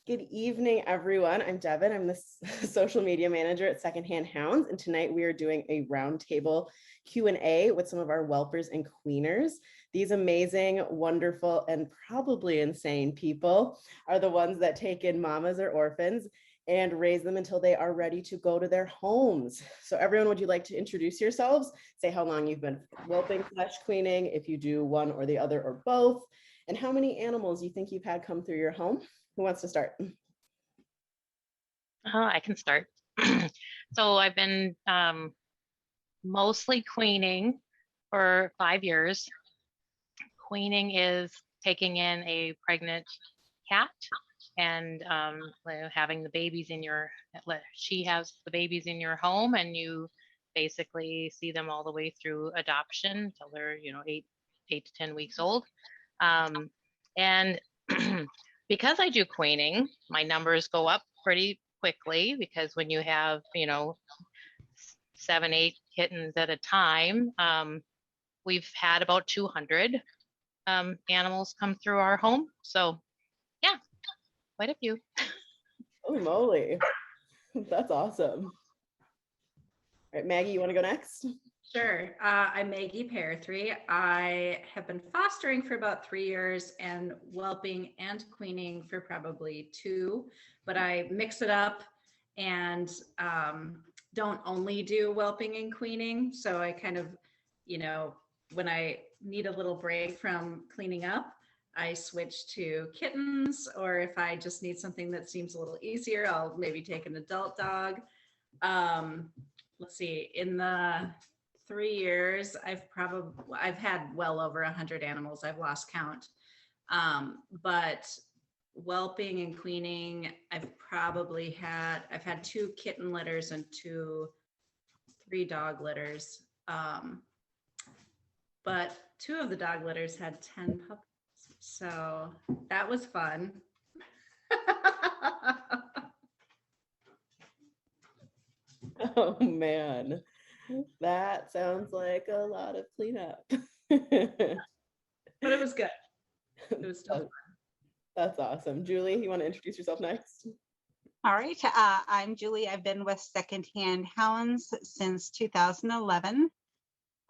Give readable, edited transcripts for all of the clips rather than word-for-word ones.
Good evening, everyone. I'm Devin. I'm the social media manager at Secondhand Hounds, and tonight we are doing a roundtable Q&A with some of our whelpers and queeners. These amazing, wonderful, and probably insane people are the ones that take in mamas or orphans and raise them until they are ready to go to their homes. So everyone, would you like to introduce yourselves? Say how long you've been whelping / queening, if you do one or the other or both, and how many animals you think you've had come through your home. Who wants to start? I can start. So I've been mostly queening for 5 years. Queening is taking in a pregnant cat and having the babies in your, she has the babies in your home, and you basically see them all the way through adoption until they're, 8 to 10 weeks old. And because I do queening, my numbers go up pretty quickly, because when you have 7, 8 kittens at a time, we've had about 200 animals come through our home. So yeah, quite a few. Holy moly, that's awesome. All right, Maggie, you want to go next? Sure. I'm Maggie Pear3. I have been fostering for about 3 years and whelping and queening for probably 2, but I mix it up and don't only do whelping and queening. So I kind of, when I need a little break from cleaning up, I switch to kittens, or if I just need something that seems a little easier, I'll maybe take an adult dog. Let's see, in the 3 years, I've had well over 100 animals. I've lost count. But whelping and queening, I've had 2 kitten litters and 3 dog litters. But 2 of the dog litters had 10 puppies. So that was fun. Oh man, that sounds like a lot of cleanup. But it was good. It was still fun. That's awesome. Julie, you want to introduce yourself next? All right. I'm Julie. I've been with Secondhand Hounds since 2011.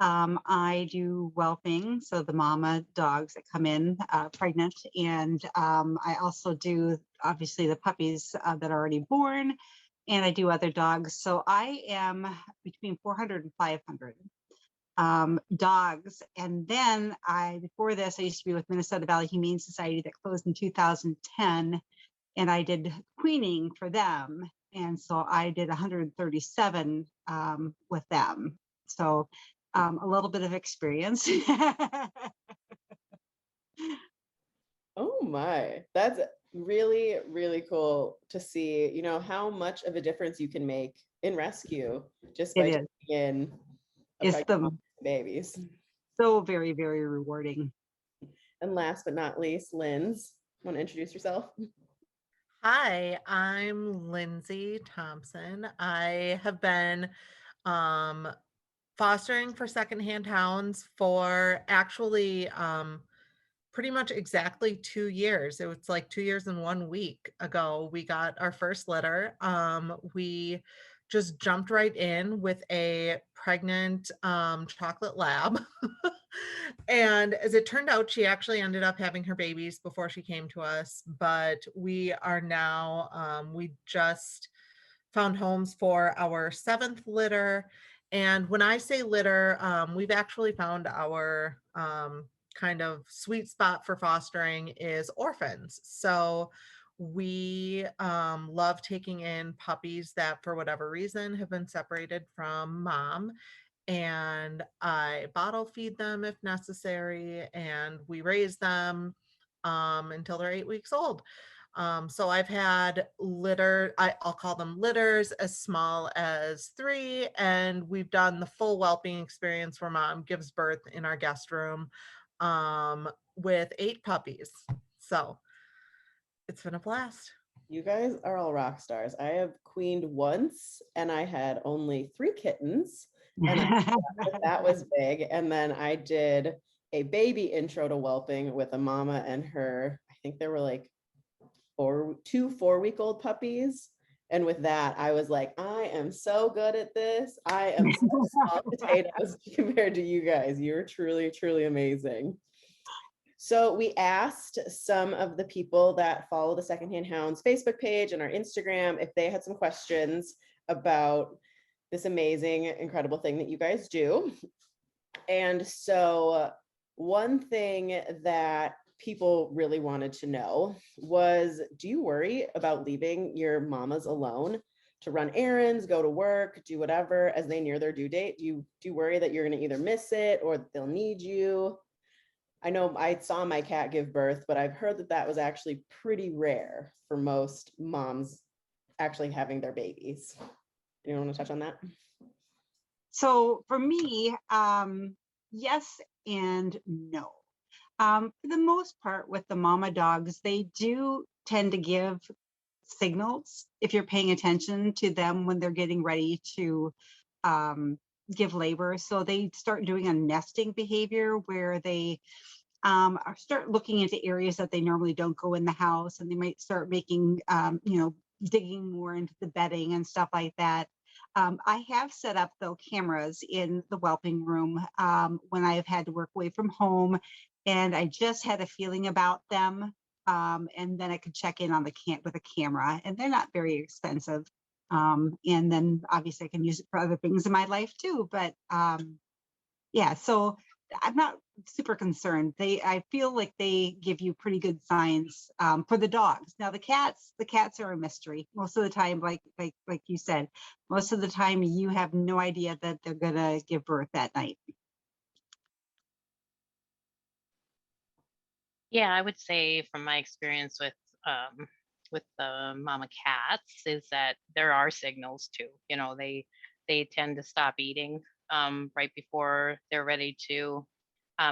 I do whelping, so the mama dogs that come in pregnant, and I also do obviously the puppies that are already born, and I do other dogs. So I am between 400 and 500 dogs. And then before this, I used to be with Minnesota Valley Humane Society that closed in 2010, and I did queening for them. And so I did 137 with them. So a little bit of experience. Oh my, that's really, really cool to see, how much of a difference you can make in rescue just by taking in babies. So very, very rewarding. And last but not least, Linz, want to introduce yourself? Hi, I'm Lindsay Thompson. I have been fostering for Secondhand Hounds for actually pretty much exactly 2 years. It was like 2 years and 1 week ago, we got our first litter. We just jumped right in with a pregnant chocolate lab. And as it turned out, she actually ended up having her babies before she came to us. But we are now, we just found homes for our 7th litter. And when I say litter, we've actually found our kind of sweet spot for fostering is orphans. So we love taking in puppies that for whatever reason have been separated from mom, and I bottle feed them if necessary, and we raise them until they're 8 weeks old. So I've had I'll call them litters, as small as 3, and we've done the full whelping experience where mom gives birth in our guest room with 8 puppies. So it's been a blast. You guys are all rock stars. I have queened once and I had only 3 kittens, and that was big. And then I did a baby intro to whelping with a mama and her, I think there were like two 4-week-old puppies. And with that, I was like, I am so good at this. I am so small potatoes compared to you guys. You're truly, truly amazing. So we asked some of the people that follow the Secondhand Hounds Facebook page and our Instagram if they had some questions about this amazing, incredible thing that you guys do. And so one thing that people really wanted to know was, do you worry about leaving your mamas alone to run errands, go to work, do whatever as they near their due date? Do you worry that you're going to either miss it or they'll need you? I know I saw my cat give birth, but I've heard that that was actually pretty rare for most moms actually having their babies. Anyone want to touch on that? So for me, yes and no. For the most part, with the mama dogs, they do tend to give signals if you're paying attention to them when they're getting ready to give labor. So they start doing a nesting behavior where they start looking into areas that they normally don't go in the house, and they might start making, digging more into the bedding and stuff like that. I have set up though cameras in the whelping room when I've had to work away from home, and I just had a feeling about them, and then I could check in on the with a camera, and they're not very expensive. And then obviously I can use it for other things in my life too. But yeah, so I'm not super concerned. I feel like they give you pretty good signs for the dogs. Now the cats are a mystery most of the time. Like you said, most of the time you have no idea that they're gonna give birth that night. Yeah, I would say from my experience with the mama cats is that there are signals too. You know, they tend to stop eating right before they're ready to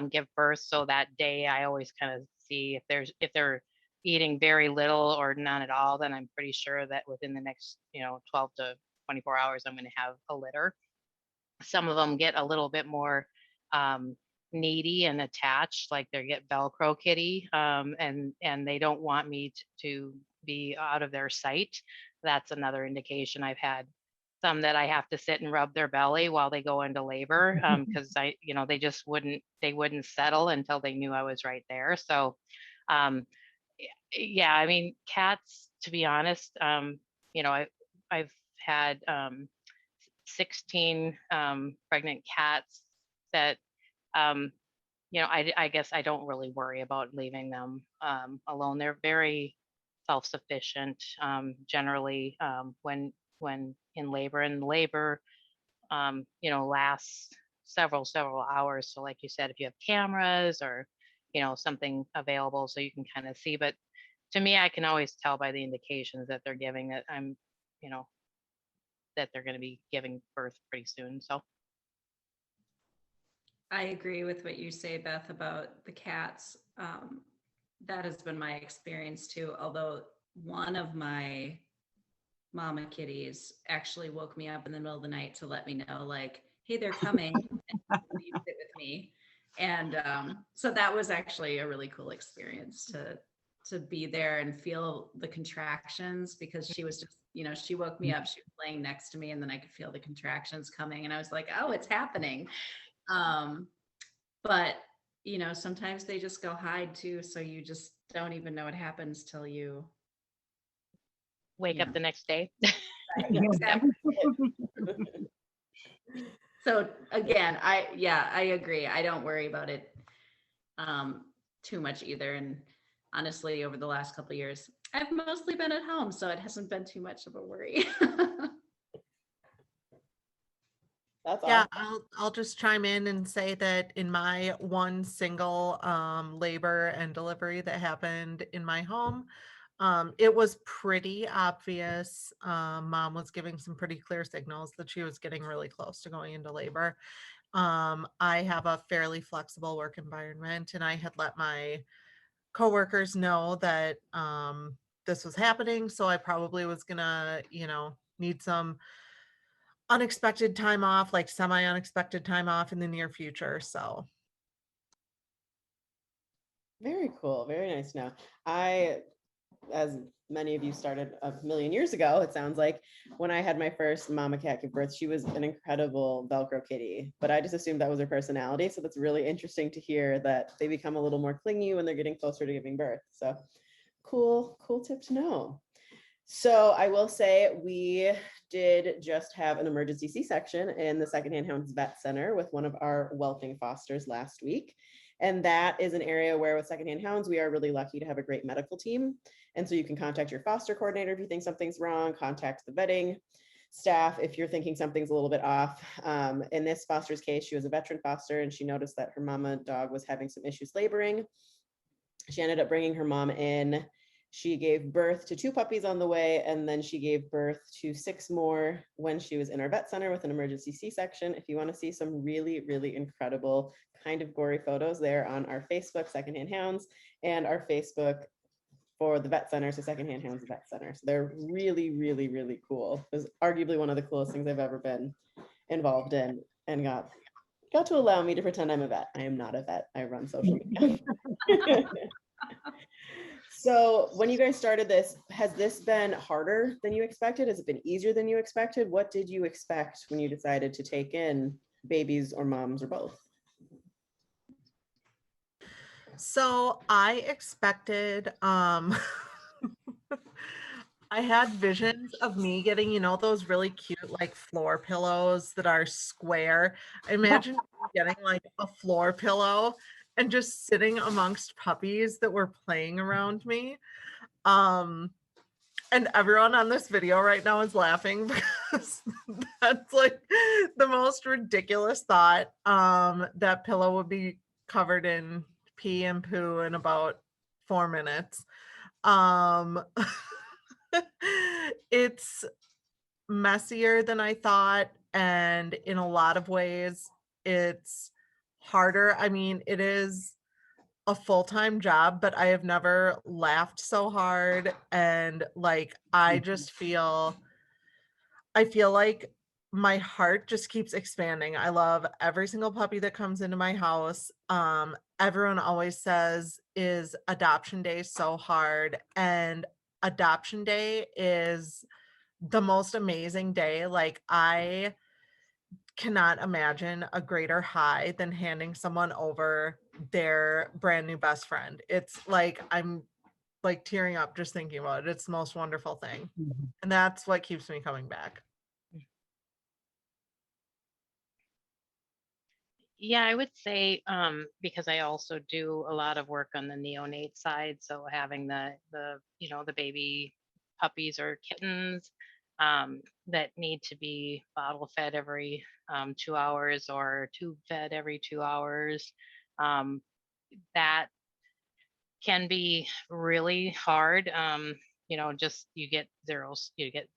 give birth. So that day, I always kind of see if they're eating very little or none at all, then I'm pretty sure that within the next 12 to 24 hours, I'm going to have a litter. Some of them get a little bit more needy and attached, like they get Velcro kitty, and they don't want me to be out of their sight. That's another indication. I've had some that I have to sit and rub their belly while they go into labor, because they just wouldn't settle until they knew I was right there. So yeah, I mean, cats, to be honest, I've had 16 pregnant cats that I guess I don't really worry about leaving them alone. They're very self-sufficient generally when in labor, and labor lasts several hours. So like you said, if you have cameras or something available so you can kind of see, but to me, I can always tell by the indications that they're giving that that they're going to be giving birth pretty soon. So I agree with what you say, Beth, about the cats. That has been my experience too. Although one of my mama kitties actually woke me up in the middle of the night to let me know, like, hey, they're coming, and you sit with me. And so that was actually a really cool experience to be there and feel the contractions, because she was just, she woke me up, she was laying next to me, and then I could feel the contractions coming, and I was like, oh, it's happening. But sometimes they just go hide too, so you just don't even know what happens till you wake up the next day. Exactly. So again, I agree. I don't worry about it too much either. And honestly, over the last couple of years, I've mostly been at home, so it hasn't been too much of a worry. That's Yeah, awesome. I'll just chime in and say that in my one single labor and delivery that happened in my home, it was pretty obvious. Mom was giving some pretty clear signals that she was getting really close to going into labor. I have a fairly flexible work environment, and I had let my coworkers know that this was happening, so I probably was gonna, need some unexpected time off, like semi-unexpected time off in the near future. So Very cool. Very nice to know. I as many of you started a million years ago, it sounds like, when I had my first mama cat give birth, she was an incredible Velcro kitty, but I just assumed that was her personality. So that's really interesting to hear that they become a little more clingy when they're getting closer to giving birth. So cool tip to know. So I will say we did just have an emergency C-section in the Secondhand Hounds Vet Center with one of our whelping fosters last week. And that is an area where with Secondhand Hounds, we are really lucky to have a great medical team. And so you can contact your foster coordinator if you think something's wrong, contact the vetting staff if you're thinking something's a little bit off. In this foster's case, she was a veteran foster and she noticed that her mama dog was having some issues laboring. She ended up bringing her mom in. She gave birth to 2 puppies on the way, and then she gave birth to 6 more when she was in our vet center with an emergency C-section. If you want to see some really, really incredible, kind of gory photos, there on our Facebook, Secondhand Hounds, and our Facebook for the vet center, so Secondhand Hounds Vet Center. So they're really, really, really cool. It was arguably one of the coolest things I've ever been involved in, and got to allow me to pretend I'm a vet. I am not a vet. I run social media. So when you guys started this, has this been harder than you expected? Has it been easier than you expected? What did you expect when you decided to take in babies or moms or both? So I expected, I had visions of me getting, you know, those really cute like floor pillows that are square. I imagine getting like a floor pillow and just sitting amongst puppies that were playing around me. And everyone on this video right now is laughing because that's like the most ridiculous thought. That pillow would be covered in pee and poo in about 4 minutes. It's messier than I thought, and in a lot of ways it's harder. I mean, it is a full-time job, but I have never laughed so hard, and like I feel like my heart just keeps expanding. I love every single puppy that comes into my house. Everyone always says, is adoption day so hard? And adoption day is the most amazing day. Like I cannot imagine a greater high than handing someone over their brand new best friend. It's like I'm like tearing up just thinking about it. It's the most wonderful thing. And that's what keeps me coming back. Yeah, I would say because I also do a lot of work on the neonate side, so having the the baby puppies or kittens that need to be bottle fed every 2 hours or tube fed every 2 hours, that can be really hard. Just you get you get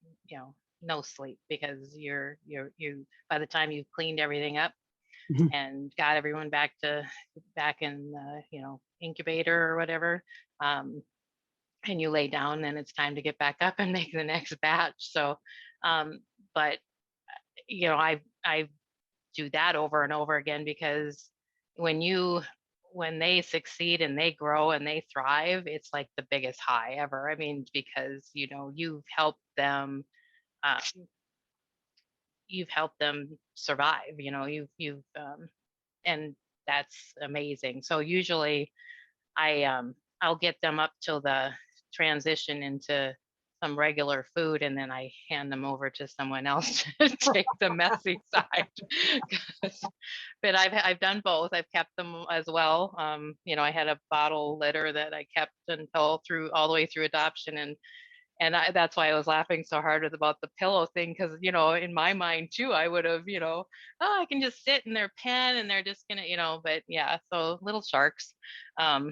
no sleep because you by the time you've cleaned everything up and got everyone back in the incubator or whatever, and you lay down, then it's time to get back up and make the next batch. So but I do that over and over again because when they succeed and they grow and they thrive, it's like the biggest high ever. I mean, because you've helped them um, survive. And that's amazing. So usually I'll get them up till the transition into some regular food, and then I hand them over to someone else to take the messy side. But I've done both. I've kept them as well. I had a bottle litter that I kept all the way through adoption, and that's why I was laughing so hard about the pillow thing, because in my mind too, I would have oh, I can just sit in their pen and they're just gonna but yeah. So little sharks, a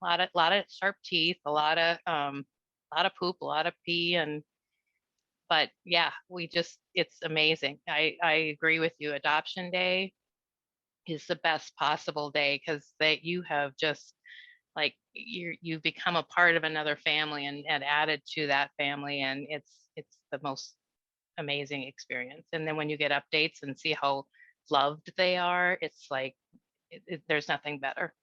lot of sharp teeth, a lot of poop, a lot of pee, but yeah, it's amazing. I agree with you. Adoption day is the best possible day because you have just like you've become a part of another family and added to that family, and it's the most amazing experience. And then when you get updates and see how loved they are, it's like there's nothing better.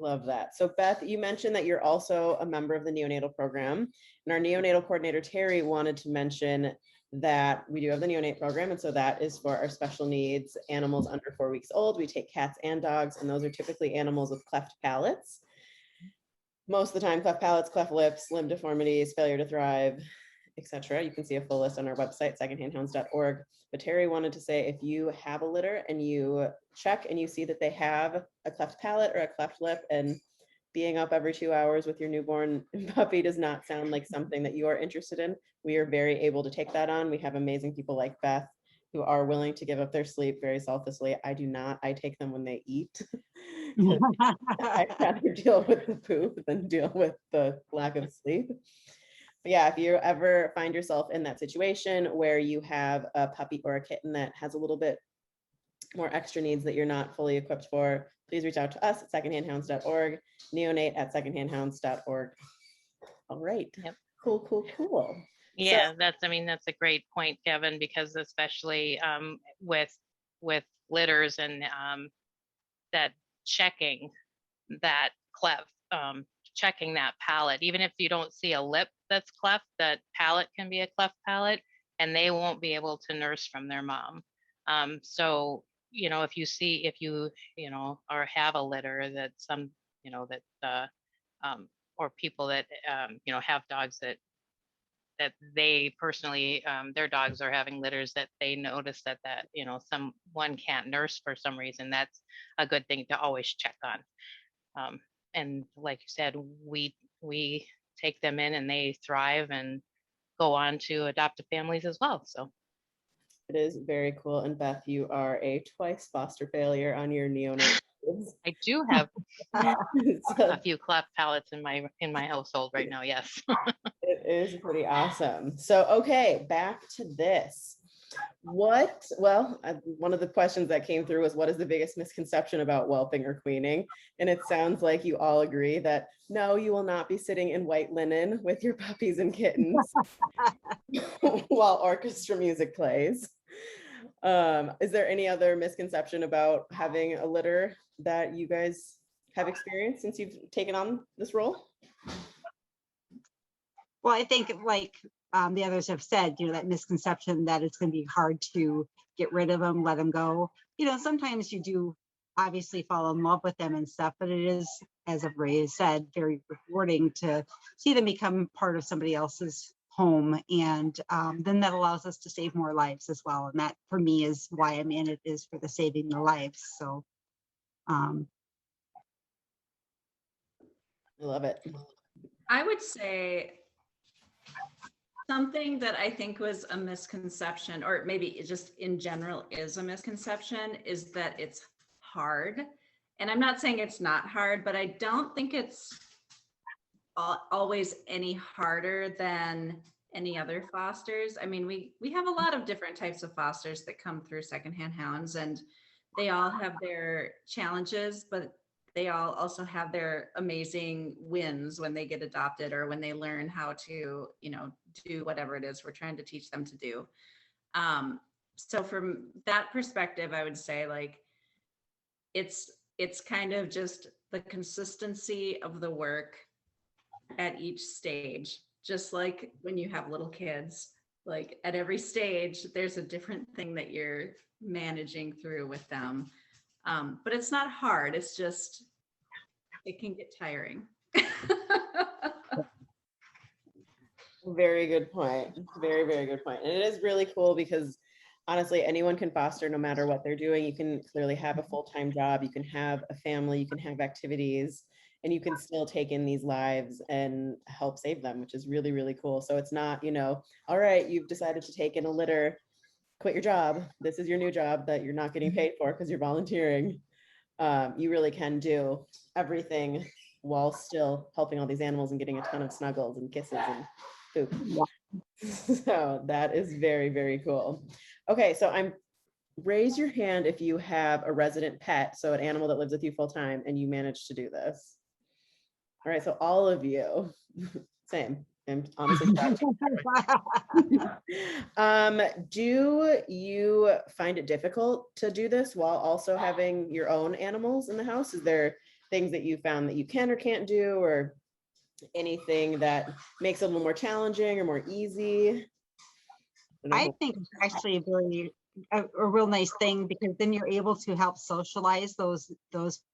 Love that. So Beth, you mentioned that you're also a member of the neonatal program, and our neonatal coordinator, Terry, wanted to mention that we do have the neonate program. And so that is for our special needs animals under 4 weeks old. We take cats and dogs, and those are typically animals with cleft palates. Most of the time, cleft palates, cleft lips, limb deformities, failure to thrive, etc. You can see a full list on our website, secondhandhounds.org. But Terry wanted to say, if you have a litter and you check and you see that they have a cleft palate or a cleft lip, and being up every 2 hours with your newborn puppy does not sound like something that you are interested in, we are very able to take that on. We have amazing people like Beth who are willing to give up their sleep very selflessly. I do not. I take them when they eat. I'd rather deal with the poop than deal with the lack of sleep. But yeah, if you ever find yourself in that situation where you have a puppy or a kitten that has a little bit more extra needs that you're not fully equipped for, please reach out to us at secondhandhounds.org, neonate at secondhandhounds.org. All right. Yep. Cool. Yeah, that's a great point, Kevin, because especially with litters and that checking that cleft, checking that palate, even if you don't see a lip that's cleft, that palate can be a cleft palate, and they won't be able to nurse from their mom. So, if you or have a litter that or people that, have dogs that they personally, their dogs are having litters that they notice that someone can't nurse for some reason, that's a good thing to always check on. And like you said, we take them in and they thrive and go on to adoptive families as well. So it is very cool. And Beth, you are a twice foster failure on your neonate kids. I do have a few cleft palates in my household right now. Yes. It is pretty awesome. So, okay, back to this. One of the questions that came through was, what is the biggest misconception about whelping or queening? And it sounds like you all agree that no, you will not be sitting in white linen with your puppies and kittens while orchestra music plays. Is there any other misconception about having a litter that you guys have experienced since you've taken on this role? Well, I think like the others have said, that misconception that it's going to be hard to get rid of them, let them go. Sometimes you do obviously fall in love with them and stuff, but it is, as Ray has said, very rewarding to see them become part of somebody else's home. And then that allows us to save more lives as well. And that for me is why I'm in it, is for the saving the lives. So I love it. I would say something that I think was a misconception, or maybe it just in general is a misconception, is that it's hard. And I'm not saying it's not hard, but I don't think it's always any harder than any other fosters. I mean, we have a lot of different types of fosters that come through Secondhand Hounds, and they all have their challenges, but they all also have their amazing wins when they get adopted or when they learn how to, do whatever it is we're trying to teach them to do. So from that perspective, I would say like, it's kind of just the consistency of the work at each stage, just like when you have little kids, like at every stage, there's a different thing that you're managing through with them. But it's not hard. It's just, it can get tiring. Very good point. Very, very good point. And it is really cool because honestly, anyone can foster no matter what they're doing. You can clearly have a full-time job, you can have a family, you can have activities, and you can still take in these lives and help save them, which is really, really cool. So it's not, all right, you've decided to take in a litter, quit your job. This is your new job that you're not getting paid for because you're volunteering. You really can do everything while still helping all these animals and getting a ton of snuggles and kisses and poop. So that is very, very cool. Okay, so raise your hand if you have a resident pet, so an animal that lives with you full time, and you manage to do this. All right, so all of you, same. I'm honestly do you find it difficult to do this while also having your own animals in the house? Is there things that you found that you can or can't do, or anything that makes it a little more challenging or more easy? I think it's actually a real nice thing, because then you're able to help socialize those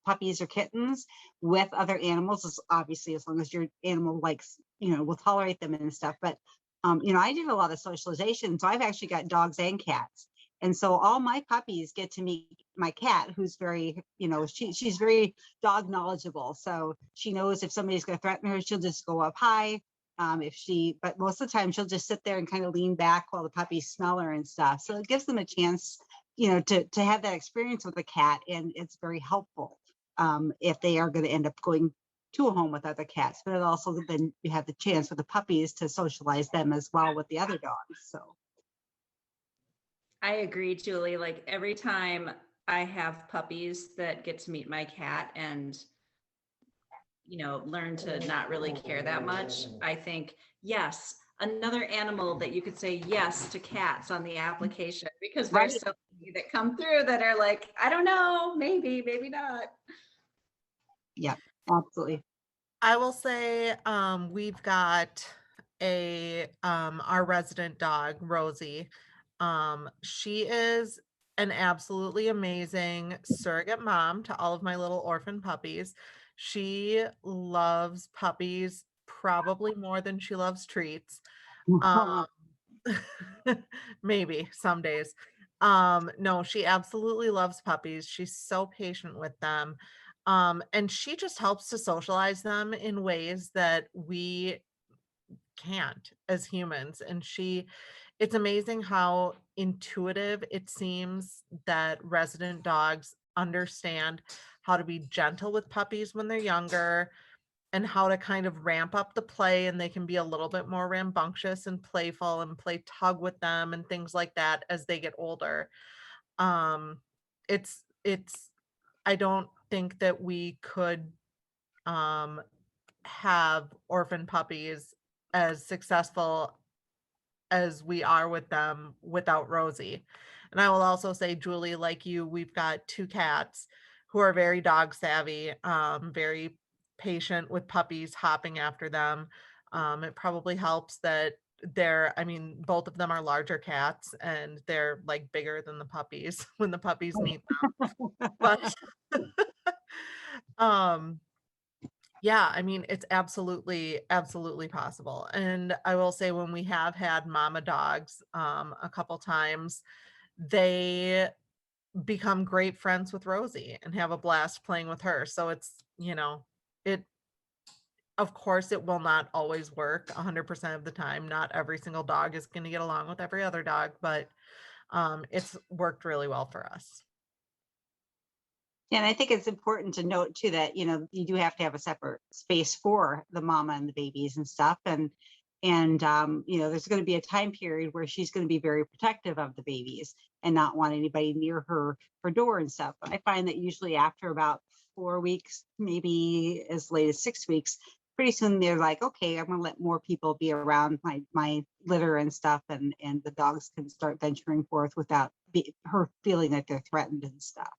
puppies or kittens with other animals. Obviously, as long as your animal likes, will tolerate them and stuff. But I did a lot of socialization, so I've actually got dogs and cats. And so all my puppies get to meet my cat, who's very, she's very dog knowledgeable. So she knows if somebody's going to threaten her, she'll just go up high. But most of the time she'll just sit there and kind of lean back while the puppies smell her and stuff. So it gives them a chance, to have that experience with a cat. And it's very helpful if they are going to end up going to a home with other cats. But it also, then you have the chance for the puppies to socialize them as well with the other dogs. So I agree, Julie. Like every time I have puppies that get to meet my cat and, learn to not really care that much, I think, yes, another animal that you could say yes to cats on the application, because there's so many that come through that are like, I don't know, maybe not. Yeah, absolutely. I will say we've got our resident dog, Rosie. She is an absolutely amazing surrogate mom to all of my little orphan puppies. She loves puppies probably more than she loves treats. Maybe some days. No, she absolutely loves puppies. She's so patient with them. And she just helps to socialize them in ways that we can't as humans. And it's amazing how intuitive it seems that resident dogs understand how to be gentle with puppies when they're younger, and how to kind of ramp up the play, and they can be a little bit more rambunctious and playful and play tug with them and things like that as they get older. It's I don't think that we could have orphan puppies as successful as we are with them without Rosie. And I will also say, Julie, like you, we've got 2 cats who are very dog savvy, very patient with puppies, hopping after them. It probably helps that both of them are larger cats, and they're like bigger than the puppies when the puppies meet them. But yeah, it's absolutely, absolutely possible. And I will say, when we have had mama dogs a couple times, they become great friends with Rosie and have a blast playing with her. So it's, of course, it will not always work 100% of the time. Not every single dog is going to get along with every other dog, but it's worked really well for us. And I think it's important to note too that, you do have to have a separate space for the mama and the babies and stuff. And there's going to be a time period where she's going to be very protective of the babies and not want anybody near her door and stuff. But I find that usually after about 4 weeks, maybe as late as 6 weeks, pretty soon they're like, okay, I'm going to let more people be around my litter and stuff. And the dogs can start venturing forth without her feeling like they're threatened and stuff.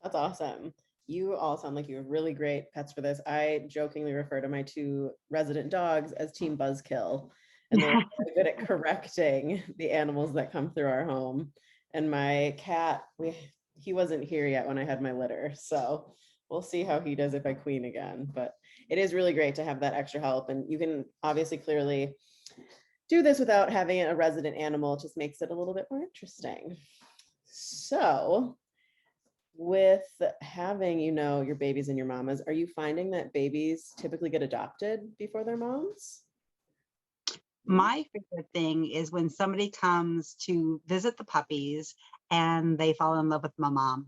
That's awesome. You all sound like you have really great pets for this. I jokingly refer to my 2 resident dogs as Team Buzzkill, and they're really good at correcting the animals that come through our home. And my cat, he wasn't here yet when I had my litter, so we'll see how he does if I queen again. But it is really great to have that extra help, and you can obviously clearly do this without having a resident animal. It just makes it a little bit more interesting. So with having, your babies and your mamas, are you finding that babies typically get adopted before their moms? My favorite thing is when somebody comes to visit the puppies and they fall in love with my mom.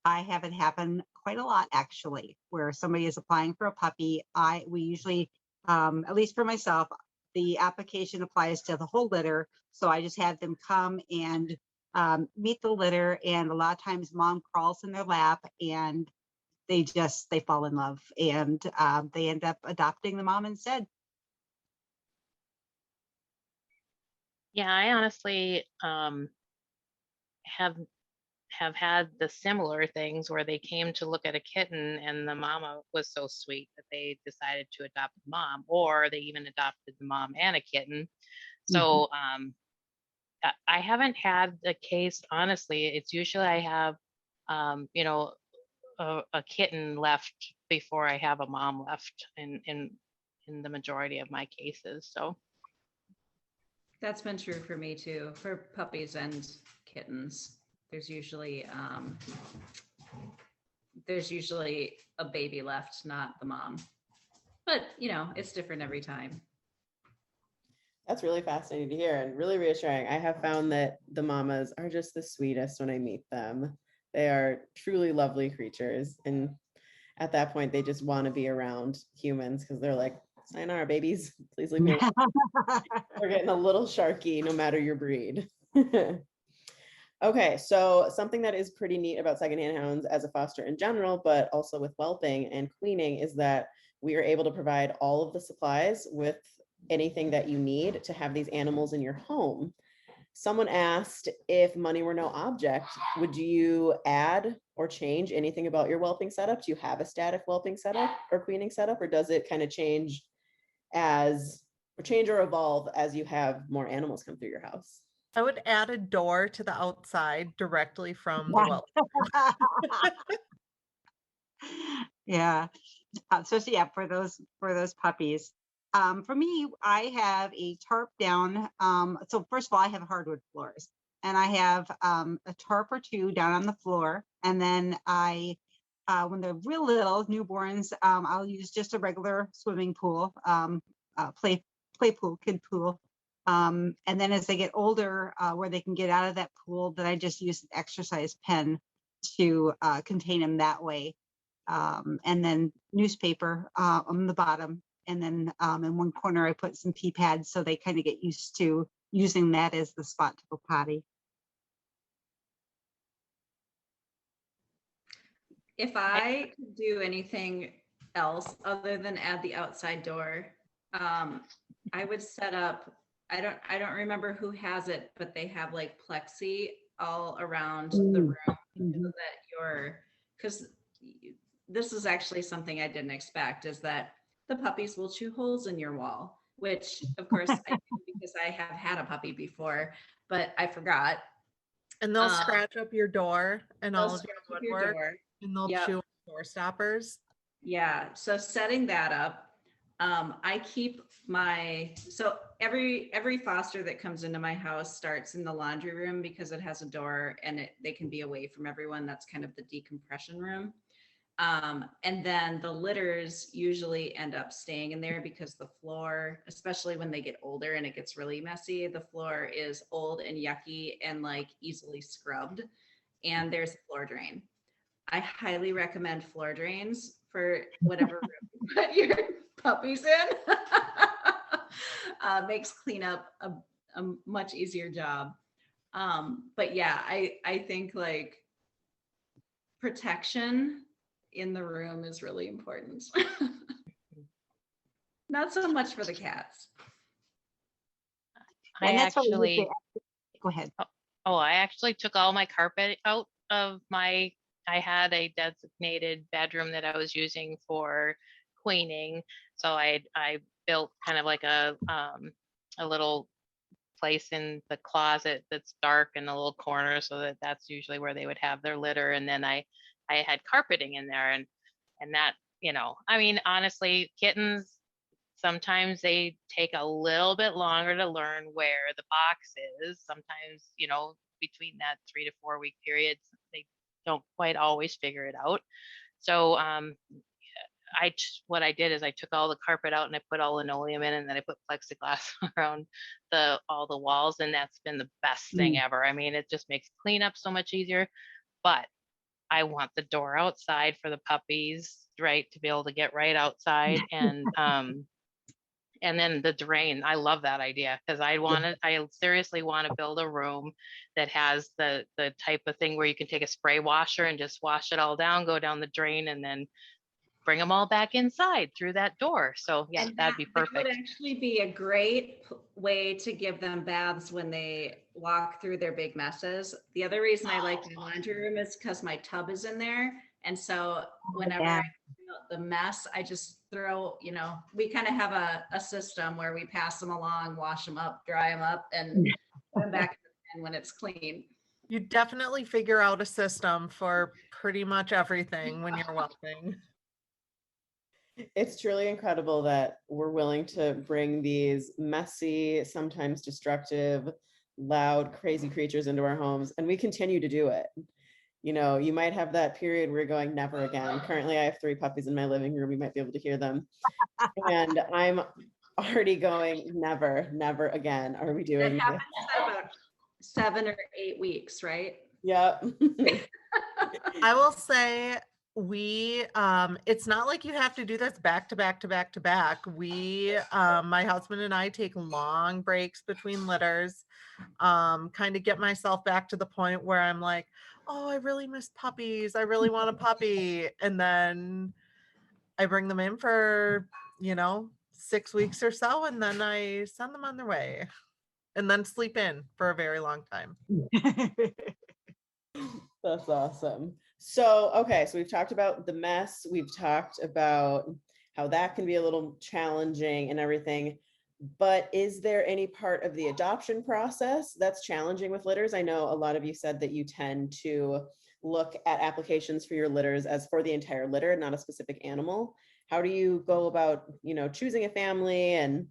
I have it happen quite a lot, actually, where somebody is applying for a puppy. We usually, at least for myself, the application applies to the whole litter. So I just have them come and meet the litter, and a lot of times mom crawls in their lap and they fall in love, and they end up adopting the mom instead. Yeah, I honestly have have had the similar things where they came to look at a kitten and the mama was so sweet that they decided to adopt the mom, or they even adopted the mom and a kitten. So I haven't had the case, honestly. It's usually I have, you know, a kitten left before I have a mom left in the majority of my cases. So That's been true for me too, for puppies and kittens. There's usually a baby left, not the mom. But you know, it's different every time. That's really fascinating to hear and really reassuring. I have found that the mamas are just the sweetest when I meet them. They are truly lovely creatures. And at that point, they just want to be around humans because they're like, sayonara, babies. Please leave me alone. We're getting a little sharky no matter your breed. Okay, so something that is pretty neat about secondhand hounds as a foster in general, but also with whelping and queening, is that we are able to provide all of the supplies with anything that you need to have these animals in your home. Someone asked, if money were no object, would you add or change anything about your whelping setup? Do you have a static whelping setup or queening setup, or does it kind of change or evolve as you have more animals come through your house? I would add a door to the outside directly from the whelp. Yeah. So yeah, for those puppies. For me, I have a tarp down. So first of all, I have hardwood floors, and I have a tarp or two down on the floor. And then when they're real little newborns, I'll use just a regular swimming pool, play pool, kid pool. And then as they get older, where they can get out of that pool, then I just use an exercise pen to contain them that way. And then newspaper on the bottom. And then in one corner, I put some pee pads so they kind of get used to using that as the spot to go potty. If I could do anything else other than add the outside door, I would set up, I don't remember who has it, but they have like plexi all around the room so that because this is actually something I didn't expect, is that the puppies will chew holes in your wall, which of course I do because I have had a puppy before, but I forgot. And they'll scratch up your door and all of your woodwork, and they'll chew door stoppers. Yeah, so setting that up, I keep so every foster that comes into my house starts in the laundry room because it has a door and they can be away from everyone. That's kind of the decompression room. And then the litters usually end up staying in there because the floor, especially when they get older and it gets really messy, the floor is old and yucky and like easily scrubbed. And there's a floor drain. I highly recommend floor drains for whatever room you put your puppies in. Makes cleanup a much easier job. But yeah, I think like protection in the room is really important. Not so much for the cats. I actually go ahead. Oh, I actually took all my carpet out of I had a designated bedroom that I was using for queening. So I built kind of like a little place in the closet that's dark in a little corner, so that's usually where they would have their litter. And then I had carpeting in there, and that, I mean, honestly, kittens, sometimes they take a little bit longer to learn where the box is. Sometimes, between that 3 to 4 week period, they don't quite always figure it out. So what I did is I took all the carpet out and I put all linoleum in, and then I put plexiglass around all the walls, and that's been the best thing ever. I mean, it just makes cleanup so much easier. But I want the door outside for the puppies, right, to be able to get right outside. And then the drain, I love that idea, because I seriously want to build a room that has the type of thing where you can take a spray washer and just wash it all down, go down the drain, and then bring them all back inside through that door. So yeah, And that'd be that would perfect. actually be a great way to give them baths when they walk through their big messes. The other reason I like my laundry room is because my tub is in there. And so whenever yeah. I clean out the mess, I just throw, we kind of have a system where we pass them along, wash them up, dry them up, and put them back in the bin when it's clean. You definitely figure out a system for pretty much everything when you're whelping. It's truly incredible that we're willing to bring these messy, sometimes destructive, loud, crazy creatures into our homes, and we continue to do it. You might have that period where you're going, never again. Currently, I have 3 puppies in my living room. You might be able to hear them. And I'm already going, never, never again. Are we doing That happens this? at about 7 or 8 weeks, right? Yep. I will say it's not like you have to do this back to back to back to back. My husband and I take long breaks between litters, kind of get myself back to the point where I'm like, oh, I really miss puppies. I really want a puppy. And then I bring them in for, 6 weeks or so, and then I send them on their way and then sleep in for a very long time. That's awesome. So, okay, so we've talked about the mess. We've talked about how that can be a little challenging and everything. But is there any part of the adoption process that's challenging with litters? I know a lot of you said that you tend to look at applications for your litters as for the entire litter, not a specific animal. How do you go about, choosing a family? And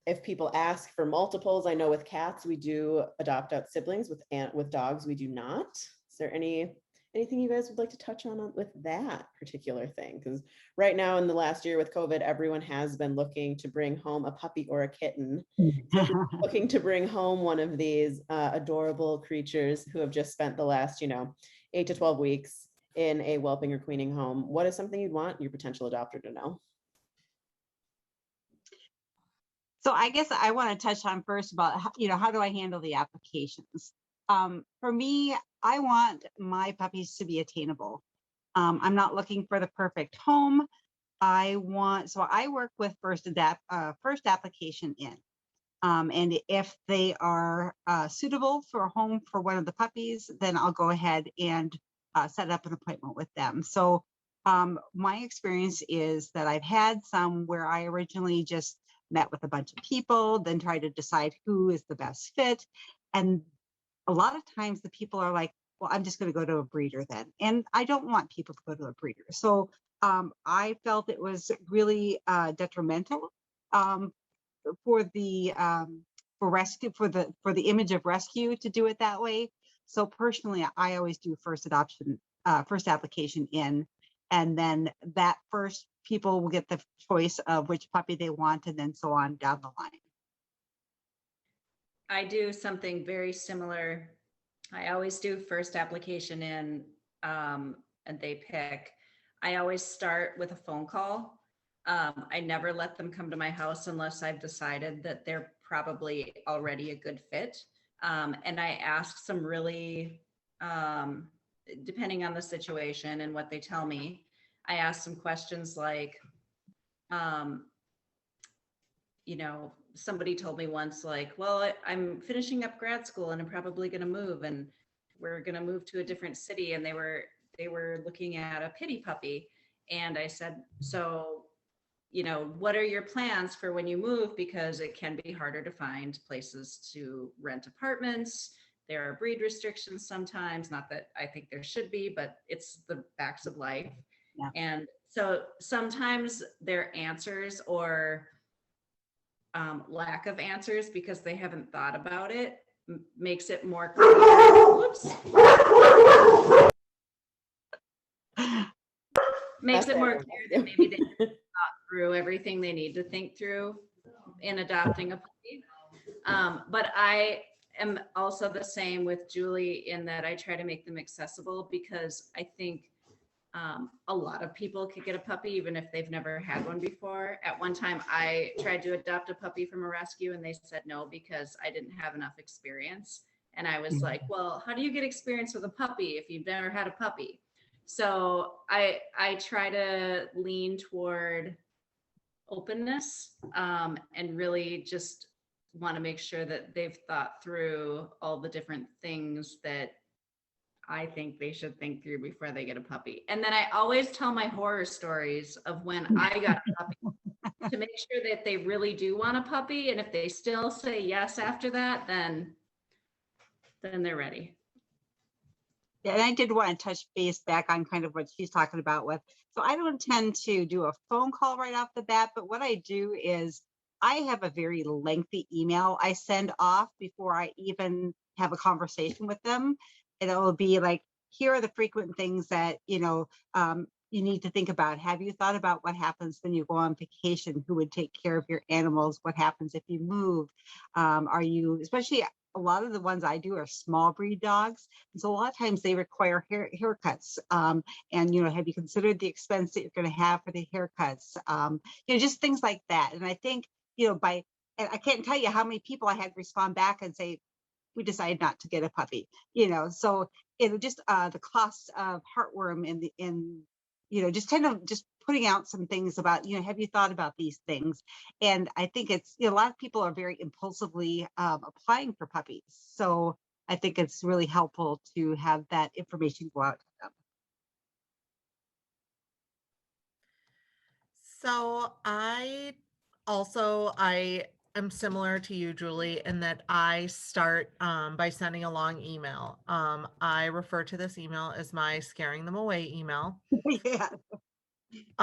if people ask for multiples, I know with cats, we do adopt out siblings. With dogs, we do not. Is there anything you guys would like to touch on with that particular thing? Because right now in the last year with COVID, everyone has been looking to bring home a puppy or a kitten, looking to bring home one of these adorable creatures who have just spent the last, 8 to 12 weeks in a whelping or queening home. What is something you'd want your potential adopter to know? So I guess I want to touch on first about, how do I handle the applications? For me, I want my puppies to be attainable. I'm not looking for the perfect home. I work with first application in. And if they are suitable for a home for one of the puppies, then I'll go ahead and set up an appointment with them. So my experience is that I've had some where I originally just met with a bunch of people, then tried to decide who is the best fit. And a lot of times the people are like, well, I'm just going to go to a breeder then. And I don't want people to go to a breeder. So I felt it was really detrimental for the image of rescue to do it that way. So personally, I always do first application in, and then that first people will get the choice of which puppy they want, and then so on down the line. I do something very similar. I always do first application in, and they pick. I always start with a phone call. I never let them come to my house unless I've decided that they're probably already a good fit. And I ask some really, depending on the situation and what they tell me, I ask some questions like, somebody told me once, like, well, I'm finishing up grad school and I'm probably going to move, and we're going to move to a different city. And they were looking at a pity puppy. And I said, so, what are your plans for when you move? Because it can be harder to find places to rent apartments. There are breed restrictions sometimes, not that I think there should be, but it's the facts of life. Yeah. And so sometimes their answers or lack of answers because they haven't thought about it makes it more clear. Whoops. Makes it more clear that maybe they haven't thought through everything they need to think through in adopting a puppy. But I am also the same with Julie in that I try to make them accessible, because I think a lot of people could get a puppy even if they've never had one before. At one time, I tried to adopt a puppy from a rescue and they said no because I didn't have enough experience. And I was like, well, how do you get experience with a puppy if you've never had a puppy? So I try to lean toward openness, and really just want to make sure that they've thought through all the different things that I think they should think through before they get a puppy. And then I always tell my horror stories of when I got a puppy to make sure that they really do want a puppy. And if they still say yes after that, then they're ready. Yeah, and I did want to touch base back on kind of what she's talking about with. So I don't tend to do a phone call right off the bat, but what I do is I have a very lengthy email I send off before I even have a conversation with them. And it will be like, here are the frequent things that, you need to think about. Have you thought about what happens when you go on vacation? Who would take care of your animals? What happens if you move? Are you, especially a lot of the ones I do are small breed dogs. And so a lot of times they require haircuts. And, have you considered the expense that you're going to have for the haircuts? Just things like that. And I think, and I can't tell you how many people I had respond back and say, we decided not to get a puppy, so just the cost of heartworm just kind of just putting out some things about, have you thought about these things? And I think it's, a lot of people are very impulsively applying for puppies. So I think it's really helpful to have that information go out to them. So I am similar to you, Julie, in that I start by sending a long email. I refer to this email as my scaring them away email. Yeah.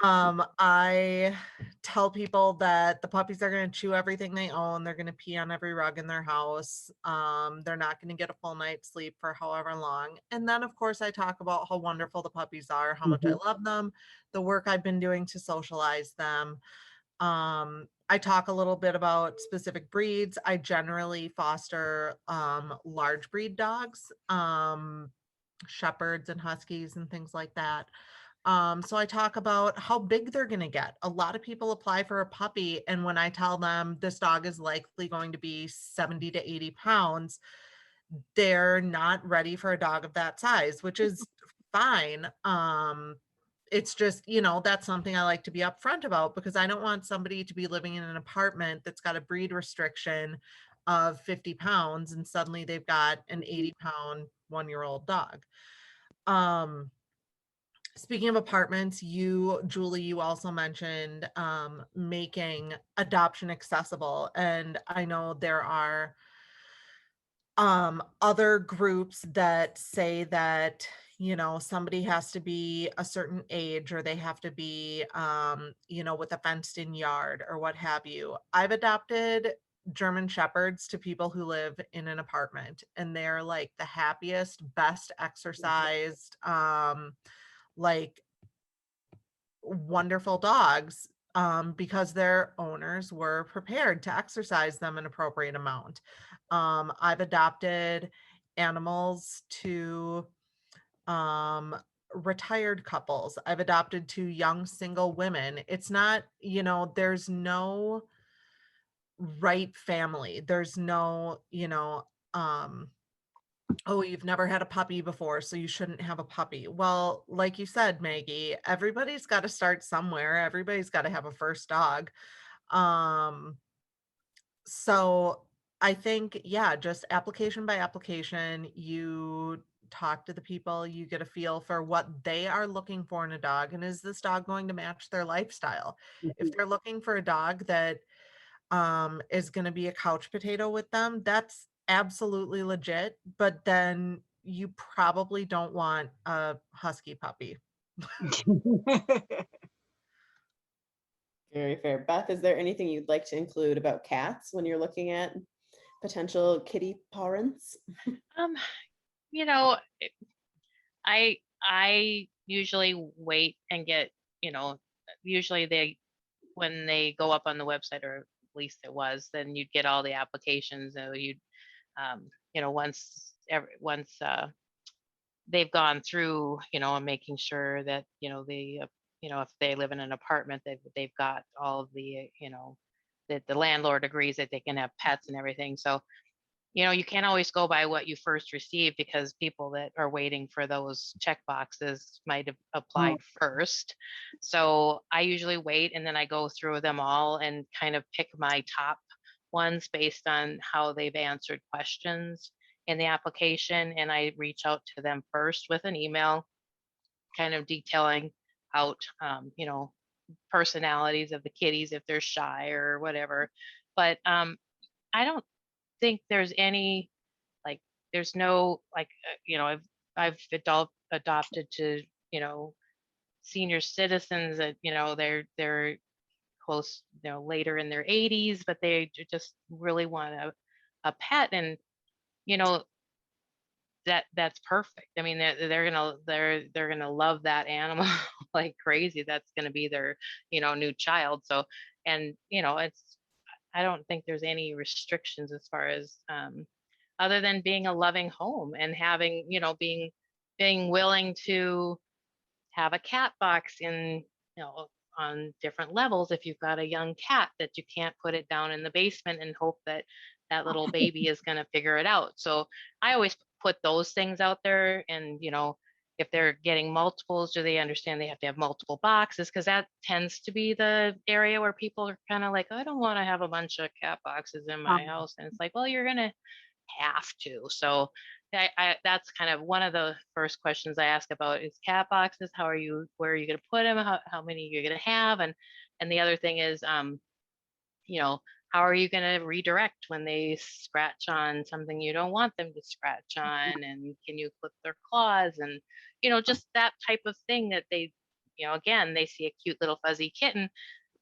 I tell people that the puppies are going to chew everything they own. They're going to pee on every rug in their house. They're not going to get a full night's sleep for however long. And then, of course, I talk about how wonderful the puppies are, how much I love them, the work I've been doing to socialize them. I talk a little bit about specific breeds. I generally foster large breed dogs, shepherds and huskies and things like that. So I talk about how big they're going to get. A lot of people apply for a puppy, and when I tell them this dog is likely going to be 70 to 80 pounds, they're not ready for a dog of that size, which is fine. It's just, that's something I like to be upfront about, because I don't want somebody to be living in an apartment that's got a breed restriction of 50 pounds and suddenly they've got an 80-pound 1-year-old dog. Speaking of apartments, Julie, you also mentioned making adoption accessible. And I know there are other groups that say that, somebody has to be a certain age, or they have to be, with a fenced in yard or what have you. I've adopted German Shepherds to people who live in an apartment, and they're like the happiest, best exercised, like wonderful dogs, because their owners were prepared to exercise them an appropriate amount. I've adopted animals to retired couples. I've adopted to young single women. It's not, there's no right family. There's no, oh, you've never had a puppy before, so you shouldn't have a puppy. Well, like you said, Maggie, everybody's got to start somewhere. Everybody's got to have a first dog. So I think, yeah, just application by application, you talk to the people, you get a feel for what they are looking for in a dog. And is this dog going to match their lifestyle? If they're looking for a dog that is going to be a couch potato with them, that's absolutely legit. But then you probably don't want a husky puppy. Very fair. Beth, is there anything you'd like to include about cats when you're looking at potential kitty parents? You know, I usually wait and get, usually when they go up on the website, or at least it was, then you'd get all the applications, and you'd, once they've gone through, and making sure that, if they live in an apartment, they've got all of the, that the landlord agrees that they can have pets and everything. So, you can't always go by what you first received, because people that are waiting for those check boxes might have applied first. So I usually wait, and then I go through them all and kind of pick my top ones based on how they've answered questions in the application. And I reach out to them first with an email, kind of detailing out, personalities of the kitties, if they're shy or whatever. But I don't think there's any, like, there's no, like, I've adopted to, senior citizens that, they're close, later in their 80s, but they just really want a pet. And, you know, that's perfect. I mean, they're gonna love that animal like crazy. That's gonna be their, new child. So, and, I don't think there's any restrictions as far as, other than being a loving home and having, being willing to have a cat box in, on different levels. If you've got a young cat, that you can't put it down in the basement and hope that that little baby is going to figure it out. So I always put those things out there. And, if they're getting multiples, do they understand they have to have multiple boxes? Because that tends to be the area where people are kind of like, I don't want to have a bunch of cat boxes in my house. And it's like, well, you're going to have to. So that's kind of one of the first questions I ask about is cat boxes. Where are you going to put them? How many are you going to have? And the other thing is, how are you going to redirect when they scratch on something you don't want them to scratch on? And can you clip their claws? And, just that type of thing that they, again, they see a cute little fuzzy kitten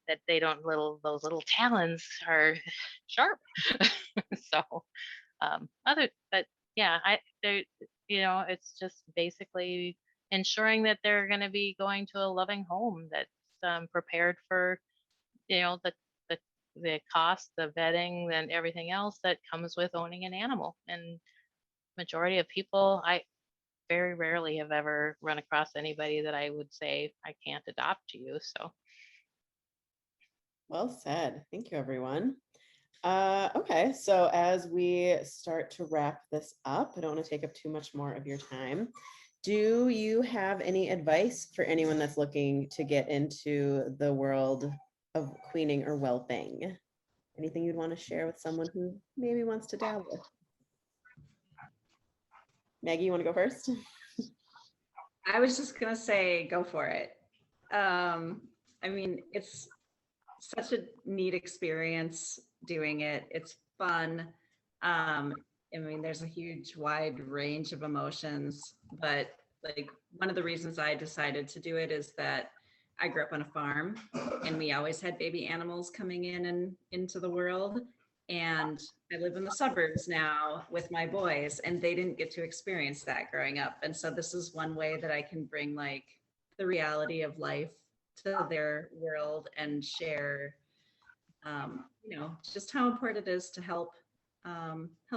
that they don't, those little talons are sharp. So, but yeah, it's just basically ensuring that they're going to be going to a loving home that's prepared for, the cost, the vetting, and everything else that comes with owning an animal. And majority of people, I very rarely have ever run across anybody that I would say I can't adopt to you. So. Well said. Thank you, everyone. Okay, so as we start to wrap this up, I don't want to take up too much more of your time. Do you have any advice for anyone that's looking to get into the world of queening or whelping? Anything you'd want to share with someone who maybe wants to dabble? Maggie, you want to go first? I was just going to say, go for it. I mean, it's such a neat experience doing it. It's fun. I mean, there's a huge wide range of emotions, but like one of the reasons I decided to do it is that I grew up on a farm and we always had baby animals coming in and into the world. And I live in the suburbs now with my boys, and they didn't get to experience that growing up. And so this is one way that I can bring like the reality of life to their world and share, just how important it is to help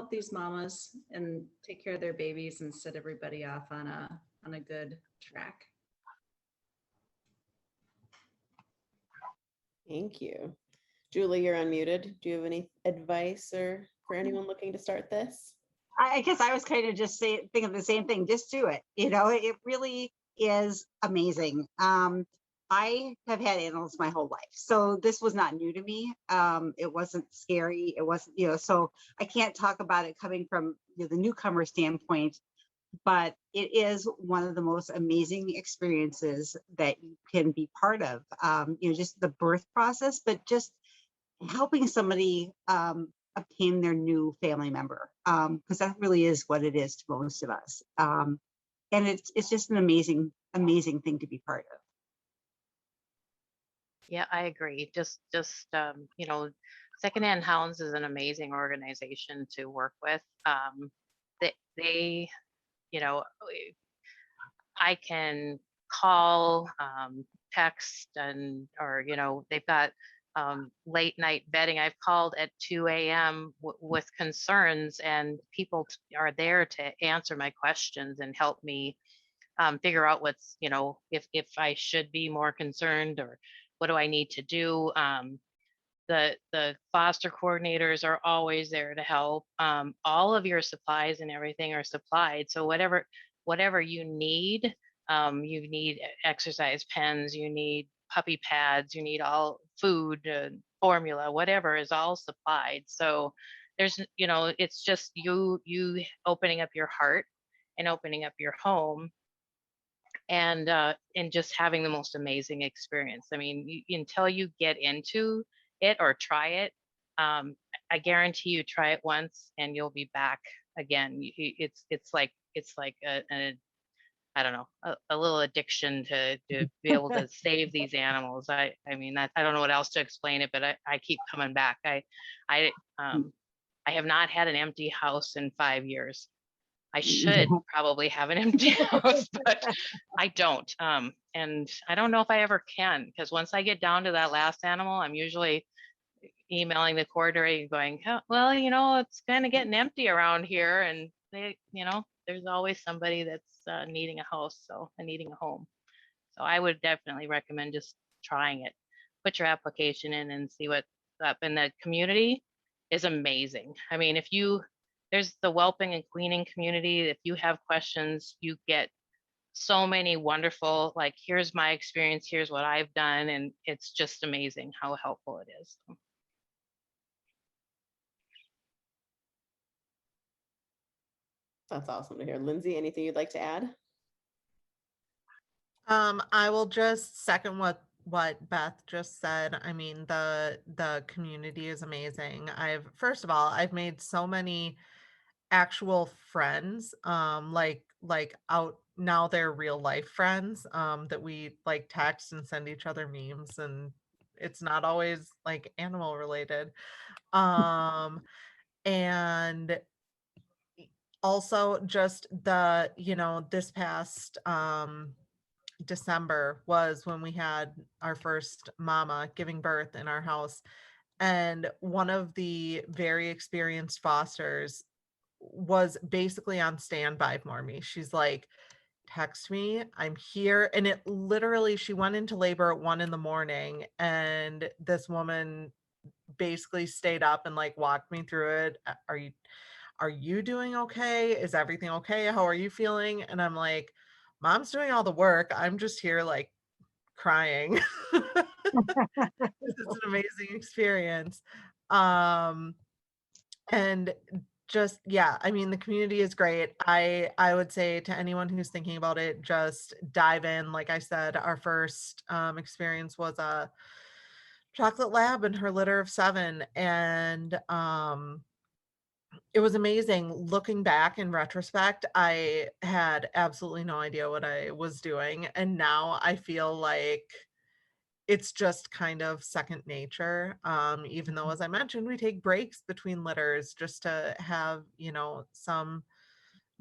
these mamas and take care of their babies and set everybody off on a good track. Thank you. Julie, you're unmuted. Do you have any advice or for anyone looking to start this? I guess I was kind of just thinking the same thing. Just do it. It really is amazing. I have had animals my whole life, so this was not new to me. It wasn't scary. It wasn't, so I can't talk about it coming from the newcomer standpoint, but it is one of the most amazing experiences that you can be part of. Just the birth process, but just helping somebody obtain their new family member, because that really is what it is to most of us. And it's just an amazing thing to be part of. Yeah, I agree. Just Secondhand Hounds is an amazing organization to work with. They I can call, text, or they've got late night vetting. I've called at 2 a.m. With concerns, and people are there to answer my questions and help me figure out what's, if I should be more concerned, or what do I need to do. The foster coordinators are always there to help. All of your supplies and everything are supplied. So whatever you need exercise pens, you need puppy pads, you need all food, formula, whatever is all supplied. So there's, it's just you opening up your heart and opening up your home and just having the most amazing experience. I mean, until you get into it or try it, I guarantee you try it once and you'll be back again. It's like a I don't know, a little addiction to be able to save these animals. I mean, that I don't know what else to explain it, but I keep coming back. I have not had an empty house in 5 years. I should probably have an empty house, but I don't. And I don't know if I ever can, because once I get down to that last animal, I'm usually emailing the coordinator going, "Oh, well, it's kind of getting empty around here." And there's always somebody that's needing a house, needing a home. So I would definitely recommend just trying it. Put your application in and see what's up. And the community is amazing. I mean, there's the whelping and queening community. If you have questions, you get so many wonderful, like, here's my experience, here's what I've done. And it's just amazing how helpful it is. That's awesome to hear. Lindsay, anything you'd like to add? I will just second what Beth just said. I mean, the community is amazing. First of all, I've made so many actual friends, like out now they're real life friends, that we like text and send each other memes, and it's not always like animal related. And also just this past December was when we had our first mama giving birth in our house. And one of the very experienced fosters was basically on standby for me. She's like, text me, I'm here. And it literally, she went into labor at 1 a.m. and this woman basically stayed up and like walked me through it. Are you doing okay? Is everything okay? How are you feeling? And I'm like, mom's doing all the work. I'm just here like crying. It's an amazing experience. And just, yeah, I mean, the community is great. I would say to anyone who's thinking about it, just dive in. Like I said, our first experience was a chocolate lab and her litter of 7. And it was amazing. Looking back in retrospect, I had absolutely no idea what I was doing. And now I feel like it's just kind of second nature. Even though, as I mentioned, we take breaks between litters just to have, some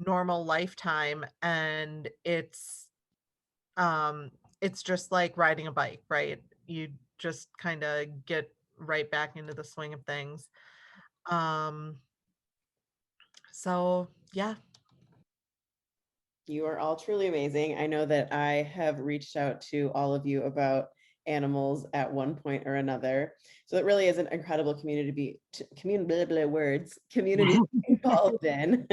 normal lifetime. And it's just like riding a bike, right? You just kind of get right back into the swing of things. So yeah. You are all truly amazing. I know that I have reached out to all of you about animals at one point or another. So it really is an incredible community community involved in.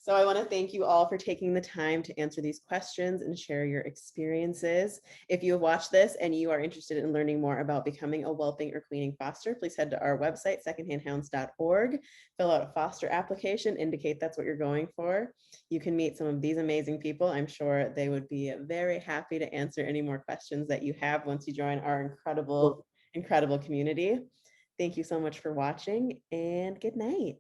So I want to thank you all for taking the time to answer these questions and share your experiences. If you have watched this and you are interested in learning more about becoming a whelping or queening foster, please head to our website, secondhandhounds.org, fill out a foster application, indicate that's what you're going for. You can meet some of these amazing people. I'm sure they would be very happy to answer any more questions that you have once you join our incredible community. Thank you so much for watching, and good night.